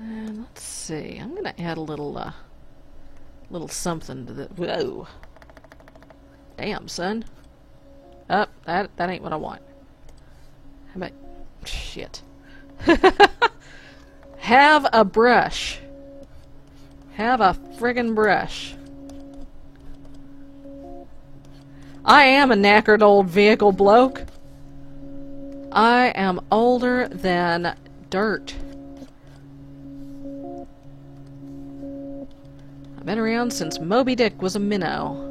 And let's see. I'm gonna add a little something to the. Whoa! Damn, son. Oh, that ain't what I want. How about shit? Have a brush. Have a friggin' brush. I am a knackered old vehicle bloke. I am older than dirt. I've been around since Moby Dick was a minnow.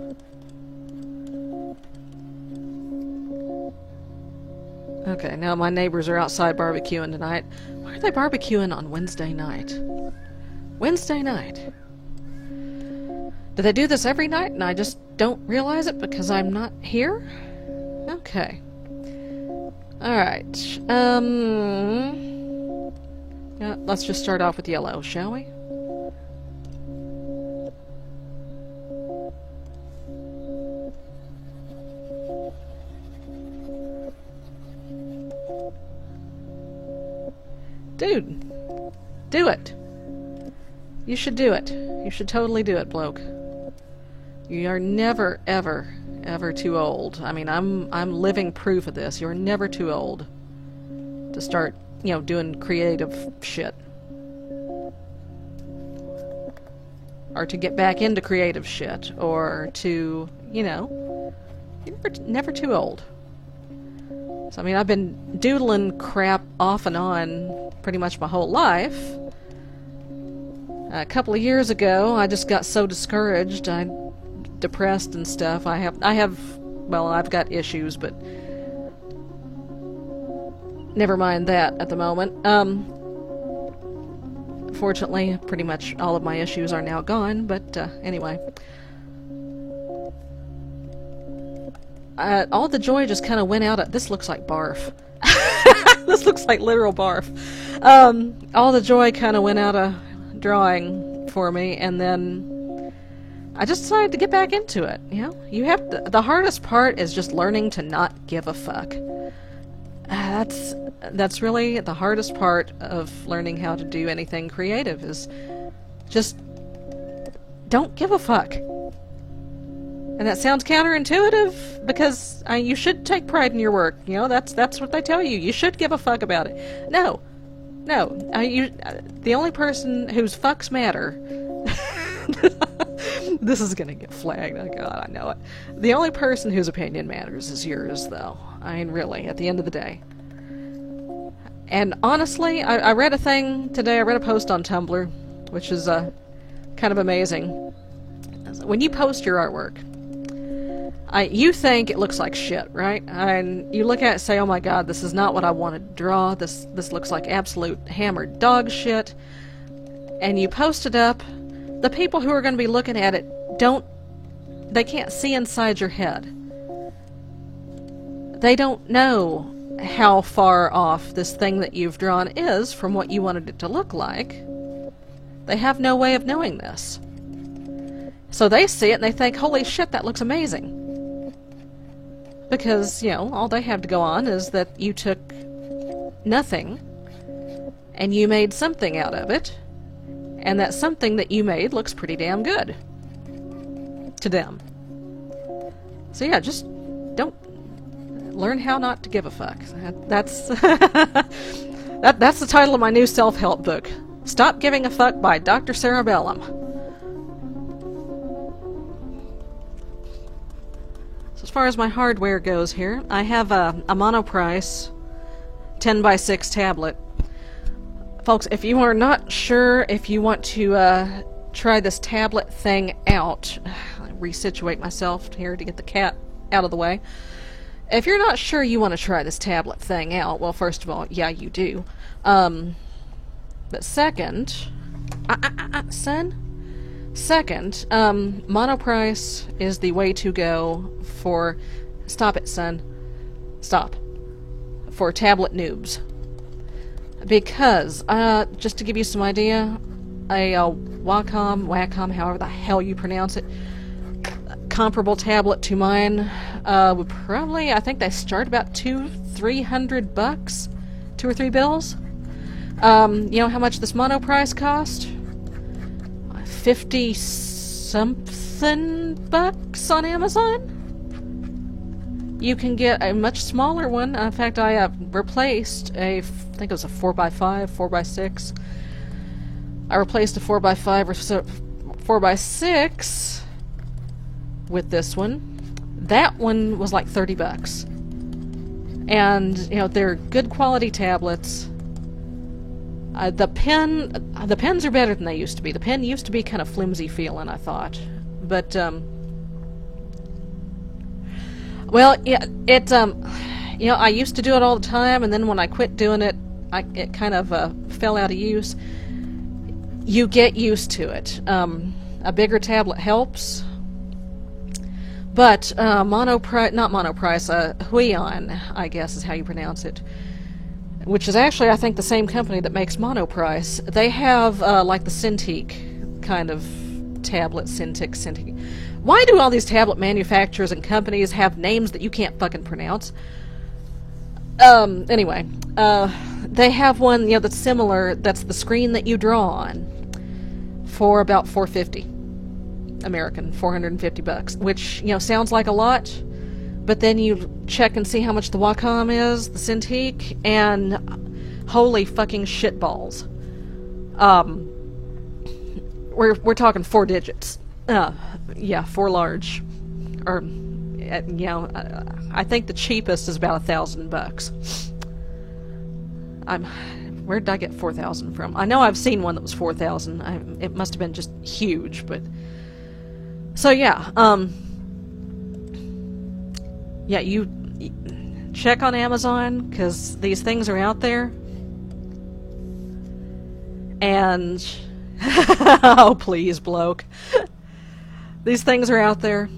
Okay, now my neighbors are outside barbecuing tonight. Why are they barbecuing on Wednesday night? Wednesday night. Do they do this every night and I just don't realize it because I'm not here? Okay. Alright. Yeah, let's just start off with yellow, shall we? Dude, do it. You should do it. You should totally do it, bloke. You are never, ever, ever too old. I mean, I'm living proof of this. You're never too old to start, you know, doing creative shit. Or to get back into creative shit. Or to, you know, you're never too old. So, I mean, I've been doodling crap off and on pretty much my whole life. A couple of years ago, I just got so discouraged, depressed and stuff. Well, I've got issues, but never mind that at the moment. Fortunately, pretty much all of my issues are now gone, but anyway. All the joy just kind of went out. This looks like barf. This looks like literal barf. All the joy kind of went out of drawing for me, and then I just decided to get back into it. You know, you have to, the hardest part is just learning to not give a fuck. That's really the hardest part of learning how to do anything creative, is just don't give a fuck. And that sounds counterintuitive, because you should take pride in your work. You know, that's what they tell you. You should give a fuck about it. No. The only person whose fucks matter... This is gonna get flagged. Oh god, I know it. The only person whose opinion matters is yours, though. I mean, really, at the end of the day. And honestly, I read a thing today. I read a post on Tumblr, which is kind of amazing. When you post your artwork, you think it looks like shit, right? And you look at it and say, oh my god, this is not what I wanted to draw. This looks like absolute hammered dog shit. And you post it up. The people who are going to be looking at it they can't see inside your head. They don't know how far off this thing that you've drawn is from what you wanted it to look like. They have no way of knowing this. So they see it and they think, holy shit, that looks amazing. Because, you know, all they have to go on is that you took nothing and you made something out of it, and that something that you made looks pretty damn good to them. So yeah, just don't learn how not to give a fuck. That's that's the title of my new self-help book. Stop Giving a Fuck by Dr. Cerebellum. So as far as my hardware goes here, I have a Monoprice 10x6 tablet. Folks, if you are not sure if you want to try this tablet thing out, I resituate myself here to get the cat out of the way. If you're not sure you want to try this tablet thing out, well, first of all, yeah, you do. But second, Second, Monoprice is the way to go for... Stop it, son. Stop. For tablet noobs. Because, just to give you some idea, a Wacom, however the hell you pronounce it, comparable tablet to mine, would probably, I think they start about $200-300, 2 or 3 bills. You know how much this Monoprice cost? 50 something bucks on Amazon? You can get a much smaller one. In fact, I replaced I think it was a 4x5, 4x6. I replaced a 4x5 or 4x6 with this one. That one was like 30 bucks. And, you know, they're good quality tablets. The pens are better than they used to be. The pen used to be kind of flimsy feeling, I thought. But, well, yeah, you know, I used to do it all the time, and then when I quit doing it, it kind of fell out of use. You get used to it. A bigger tablet helps, but not Monoprice, Huion, I guess is how you pronounce it, which is actually, I think, the same company that makes Monoprice. They have, like the Cintiq kind of tablet, Cintiq. Why do all these tablet manufacturers and companies have names that you can't fucking pronounce? Anyway, they have one, you know, that's similar, that's the screen that you draw on, for about $450 American, 450 bucks, which, you know, sounds like a lot, but then you check and see how much the Wacom is, the Cintiq, and holy fucking shitballs. We're talking 4 digits. Yeah, 4 large. Or, you know, I think the cheapest is about $1,000. Where did I get 4,000 from? I know I've seen one that was 4,000. It must have been just huge, but... So, yeah, yeah, you check on Amazon, because these things are out there. And... oh, please, bloke. These things are out there.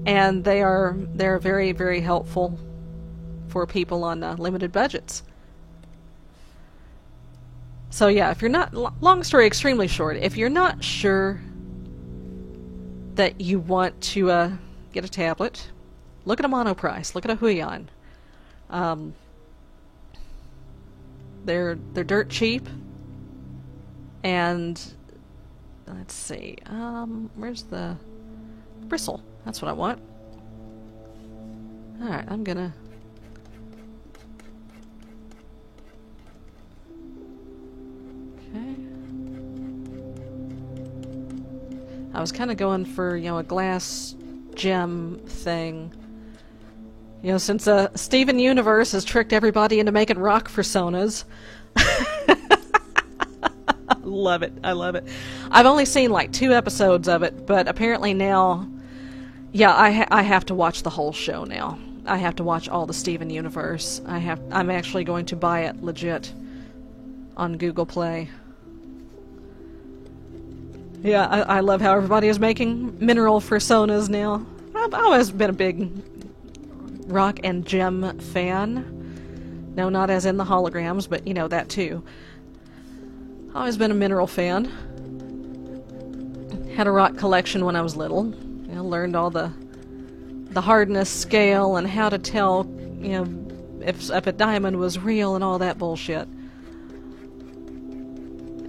And they're very, very helpful for people on limited budgets. So yeah, if you're not, long story extremely short, if you're not sure that you want to get a tablet, look at a Monoprice, look at a Huion. They're dirt cheap, and let's see, where's the bristle? That's what I want. Alright, I'm gonna... Okay. I was kind of going for, you know, a glass gem thing. You know, since Steven Universe has tricked everybody into making rock personas. Love it. I love it. I've only seen like 2 episodes of it, but apparently now... Yeah, I have to watch the whole show now. I have to watch all the Steven Universe. I'm actually going to buy it legit on Google Play. Yeah, I love how everybody is making mineral personas now. I've always been a big rock and gem fan. No, not as in the holograms, but you know, that too. Always been a mineral fan. Had a rock collection when I was little. You know, learned all the hardness scale and how to tell, you know, if a diamond was real and all that bullshit.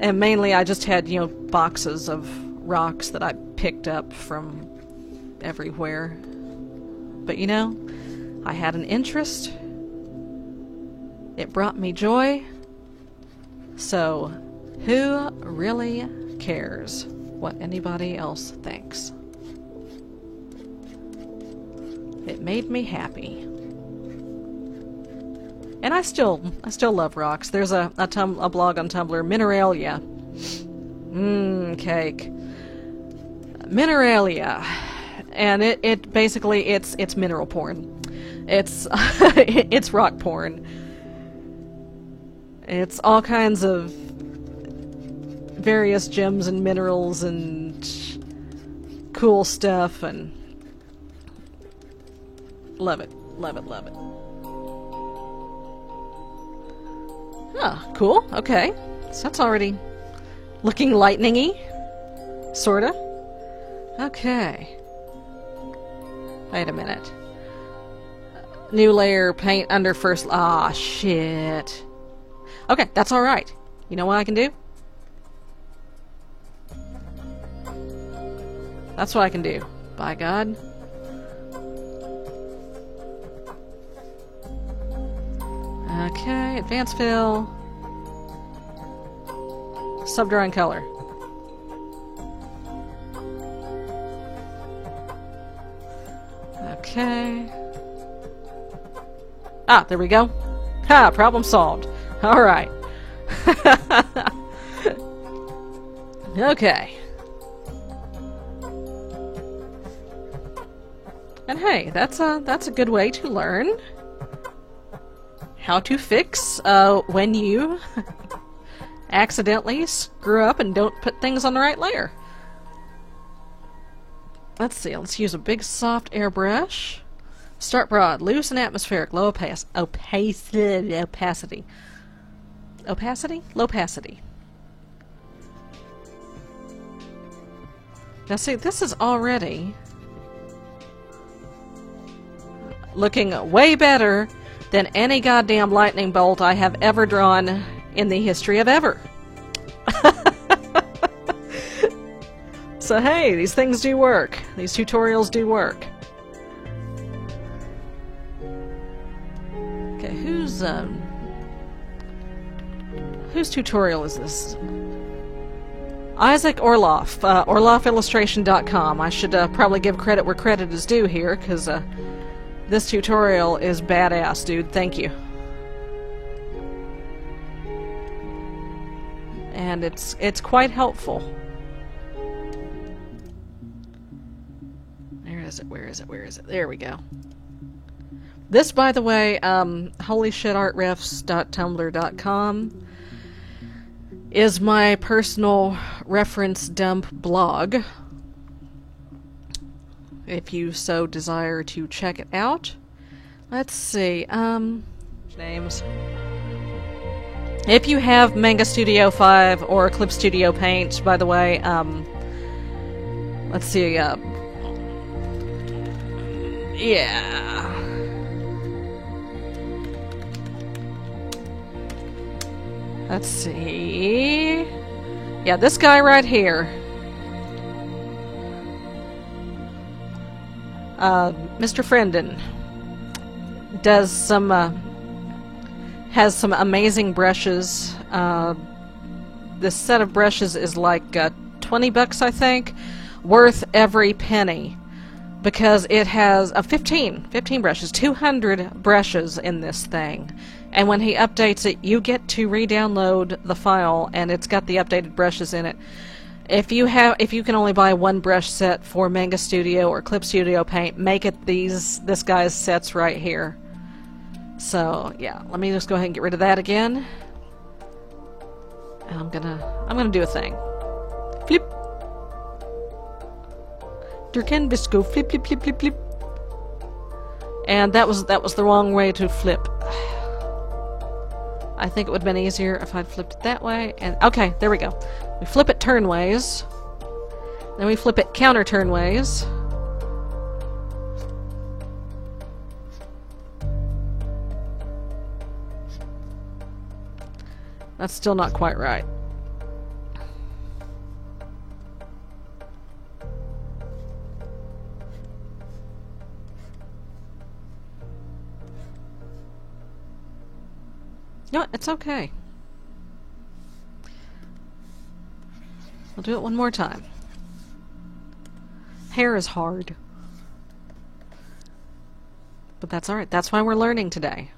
And mainly I just had, you know, boxes of rocks that I picked up from everywhere. But you know, I had an interest. It brought me joy. So, who really cares what anybody else thinks? It made me happy. And I still love rocks. There's a blog on Tumblr, Mineralia. Cake. Mineralia. And it basically, it's mineral porn. It's, it's rock porn. It's all kinds of various gems and minerals and cool stuff, and love it, love it, love it. Ah, cool, okay. So that's already looking lightning-y. Sorta. Okay. Wait a minute. New layer, paint under first... Ah, shit. Okay, that's alright. You know what I can do? That's what I can do. By God. Okay, advance fill. Subdrawing color. Okay. Ah, there we go. Ha, problem solved. Alright. Okay. And hey, that's a good way to learn how to fix when you accidentally screw up and don't put things on the right layer. Let's see, let's use a big soft airbrush. Start broad, loose and atmospheric, low opacity. Opacity? Low opacity. Now see, this is already looking way better than any goddamn lightning bolt I have ever drawn in the history of ever. So hey, these things do work. These tutorials do work. Okay, whose tutorial is this? Isaac Orloff, OrloffIllustration.com. I should probably give credit where credit is due here, because this tutorial is badass, dude. Thank you. And it's quite helpful. Where is it? There we go. This, by the way, holyshitartriffs.tumblr.com is my personal reference dump blog. If you so desire to check it out. Let's see, names. If you have Manga Studio 5 or Clip Studio Paint, by the way, let's see, yeah. Let's see. Yeah, this guy right here. Mr. Frienden does some, has some amazing brushes. This set of brushes is like $20, I think, worth every penny. Because it has 15 brushes, 200 brushes in this thing. And when he updates it, you get to re-download the file, and it's got the updated brushes in it. If you can only buy one brush set for Manga Studio or Clip Studio Paint, make it this guy's sets right here. So yeah, let me just go ahead and get rid of that again. And I'm gonna do a thing. Flip. Der canvas go flip, flip, flip, flip, flip. And that was the wrong way to flip. I think it would have been easier if I'd flipped it that way. And okay, there we go. We flip it turnways. Then we flip it counter turnways. That's still not quite right. No, it's okay. I'll do it one more time. Hair is hard. But that's alright. That's why we're learning today.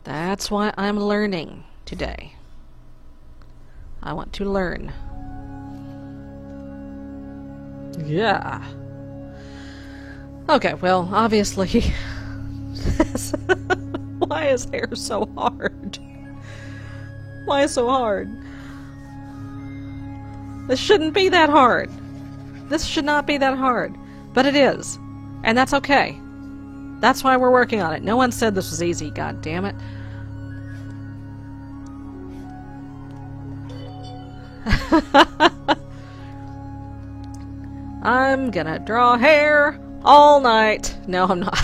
That's why I'm learning today. I want to learn. Yeah. Okay, well, obviously... Why is hair so hard? Why is so hard? This shouldn't be that hard. This should not be that hard. But it is. And that's okay. That's why we're working on it. No one said this was easy, god damn it. I'm gonna draw hair all night. No, I'm not.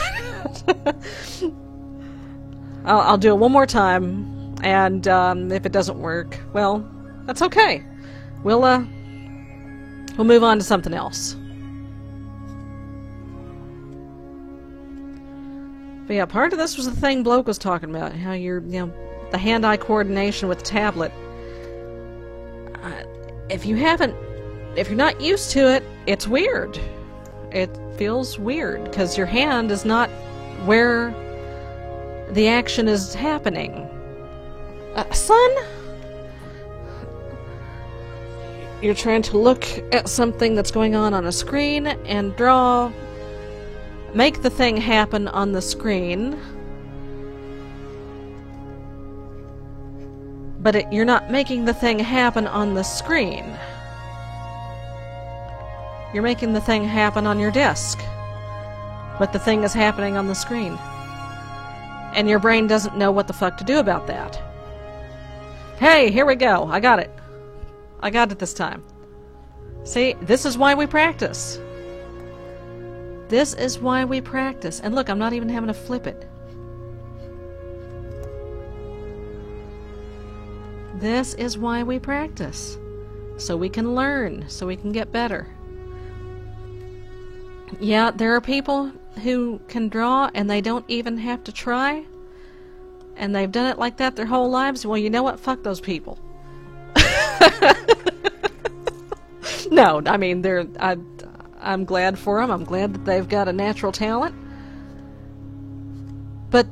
I'll do it one more time. And if it doesn't work, well, that's okay. We'll move on to something else. But yeah, part of this was the thing Bloke was talking about, how the hand-eye coordination with the tablet. If you're not used to it, it's weird. It feels weird, because your hand is not where the action is happening. Son? You're trying to look at something that's going on a screen and make the thing happen on the screen. But you're not making the thing happen on the screen. You're making the thing happen on your desk. But the thing is happening on the screen. And your brain doesn't know what the fuck to do about that. Hey, here we go. I got it. I got it this time. See, this is why we practice. This is why we practice. And look, I'm not even having to flip it. This is why we practice. So we can learn, so we can get better. Yeah, there are people who can draw and they don't even have to try. And they've done it like that their whole lives. Well, you know what? Fuck those people. No, I mean, I'm glad for them. I'm glad that they've got a natural talent. But,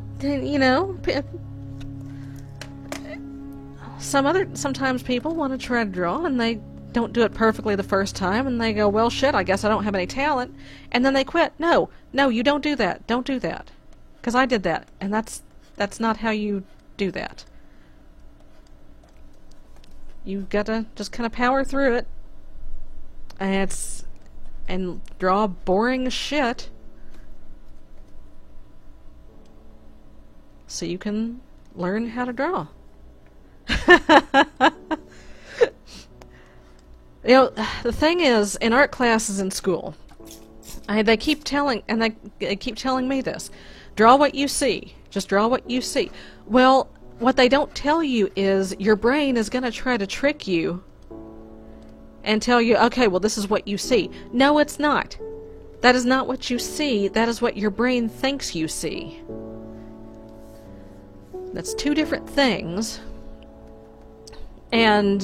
sometimes people want to try to draw and they don't do it perfectly the first time, and they go, well, shit, I guess I don't have any talent, and then they quit. No, you don't do that. Don't do that. Because I did that, and that's not how you do that. You've got to just kind of power through it, and draw boring shit so you can learn how to draw. The thing is, in art classes in school, they keep telling me this: draw what you see. Just draw what you see. Well, what they don't tell you is your brain is going to try to trick you and tell you, okay, well, this is what you see. No, it's not. That is not what you see. That is what your brain thinks you see. That's two different things. And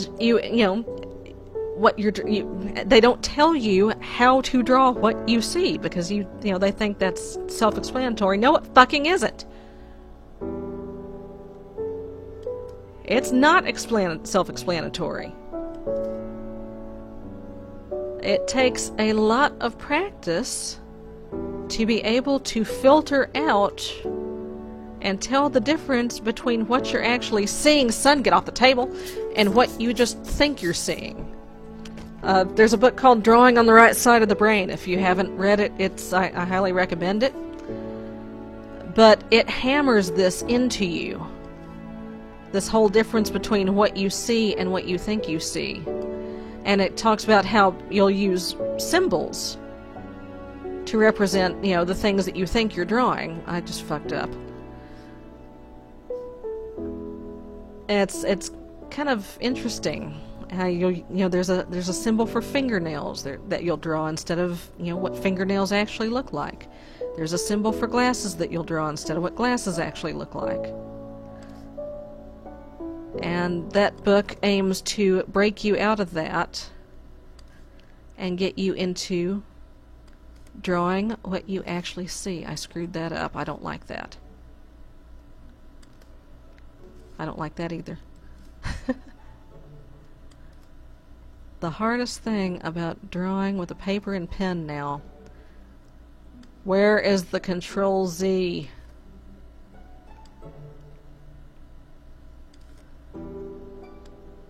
they don't tell you how to draw what you see, because they think that's self-explanatory. No, it fucking isn't. It's not self-explanatory. It takes a lot of practice to be able to filter out and tell the difference between what you're actually seeing, son, get off the table, and what you just think you're seeing. There's a book called Drawing on the Right Side of the Brain. If you haven't read it, I highly recommend it. But it hammers this into you. This whole difference between what you see and what you think you see. And it talks about how you'll use symbols to represent, the things that you think you're drawing. I just fucked up. It's kind of interesting how there's a symbol for fingernails that you'll draw instead of what fingernails actually look like. There's a symbol for glasses that you'll draw instead of what glasses actually look like. And that book aims to break you out of that and get you into drawing what you actually see. I screwed that up. I don't like that. I don't like that either. The hardest thing about drawing with a paper and pen now. Where is the Control Z?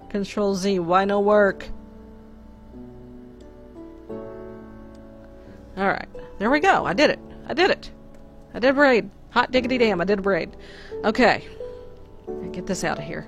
Control Z, why no work? Alright, there we go. I did it. I did a braid. Hot diggity damn, I did a braid. Okay. Get this out of here.